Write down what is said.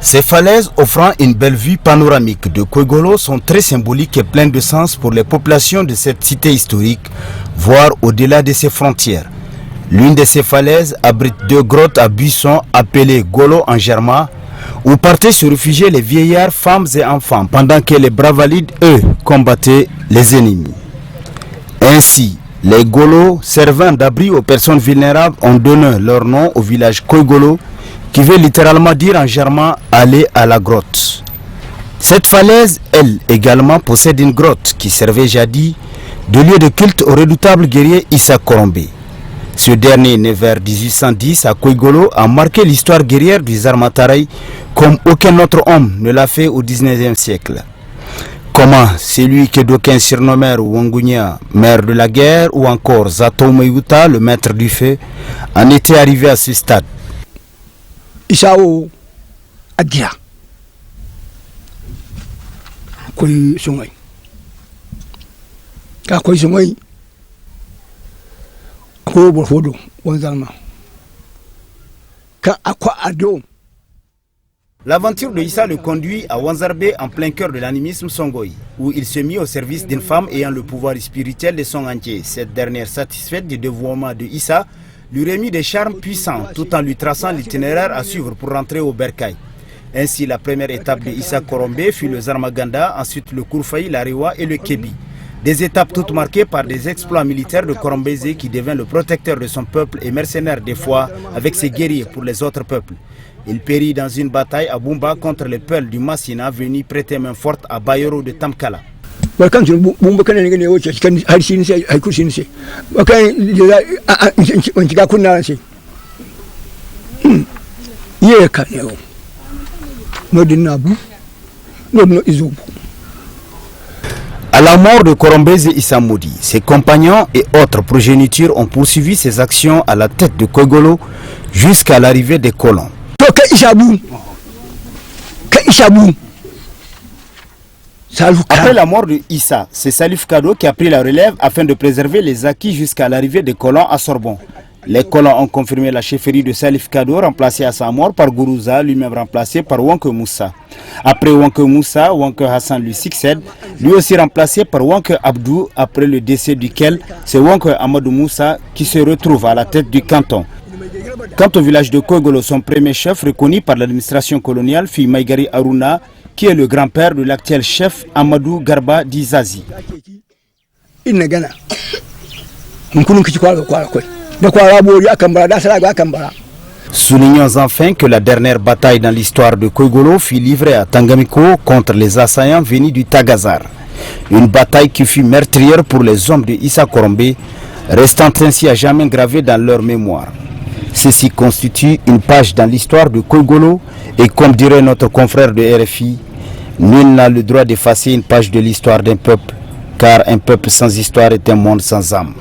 Ces falaises offrant une belle vue panoramique de Koigolo sont très symboliques et pleines de sens pour les populations de cette cité historique, voire au-delà de ses frontières. L'une de ces falaises abrite deux grottes à buissons appelées Golo en germain, où partaient se réfugier les vieillards, femmes et enfants, pendant que les bravalides, eux, combattaient les ennemis. Ainsi, les Golos, servant d'abri aux personnes vulnérables, ont donné leur nom au village Koigolo, qui veut littéralement dire en germain « aller à la grotte ». Cette falaise, elle également, possède une grotte qui servait jadis de lieu de culte au redoutable guerrier Issa Korombe. Ce dernier, né vers 1810 à Koigolo, a marqué l'histoire guerrière du Zarmataray comme aucun autre homme ne l'a fait au XIXe siècle. Comment celui que d'aucuns surnommèrent Wangunia, maire de la guerre, ou encore Zato Mayuta, le maître du feu, en était arrivé à ce stade. Isao Adja Koi Sungay Ka Koi Sungay Ko Borfodo Wanzalma Ka Akwa Ado. L'aventure de Issa le conduit à Wanzarbe en plein cœur de l'animisme Songoï, où il se mit au service d'une femme ayant le pouvoir spirituel de son entier. Cette dernière, satisfaite du dévouement de Issa, lui remit des charmes puissants tout en lui traçant l'itinéraire à suivre pour rentrer au Bercail. Ainsi, la première étape de Issa Korombe fut le Zarmaganda, ensuite le Kourfaï, l'Arewa et le Kébi. Des étapes toutes marquées par des exploits militaires de Korombeze qui devint le protecteur de son peuple et mercenaire des fois avec ses guerriers pour les autres peuples. Il périt dans une bataille à Bumba contre les Peuls du Massina venus prêter main forte à Bayero de Tamkala. À la mort de Korombeze Issa Moudi, ses compagnons et autres progénitures ont poursuivi ses actions à la tête de Koigolo jusqu'à l'arrivée des colons. Après la mort de Issa, c'est Salif Kado qui a pris la relève afin de préserver les acquis jusqu'à l'arrivée des colons à Sorbonne. Les colons ont confirmé la chefferie de Salif Kado, remplacée à sa mort par Gourouza, lui-même remplacé par Wanke Moussa. Après Wanke Moussa, Wanke Hassan lui succède, lui aussi remplacé par Wanke Abdou, après le décès duquel c'est Wanke Amadou Moussa qui se retrouve à la tête du canton. Quant au village de Koigolo, son premier chef reconnu par l'administration coloniale fut Maïgari Aruna, qui est le grand-père de l'actuel chef Amadou Garba Dizazi. Soulignons enfin que la dernière bataille dans l'histoire de Koigolo fut livrée à Tangamiko contre les assaillants venus du Tagazar. Une bataille qui fut meurtrière pour les hommes de Issa Korombe, restant ainsi à jamais gravée dans leur mémoire. Ceci constitue une page dans l'histoire de Koigolo et comme dirait notre confrère de RFI, nul n'a le droit d'effacer une page de l'histoire d'un peuple, car un peuple sans histoire est un monde sans âme.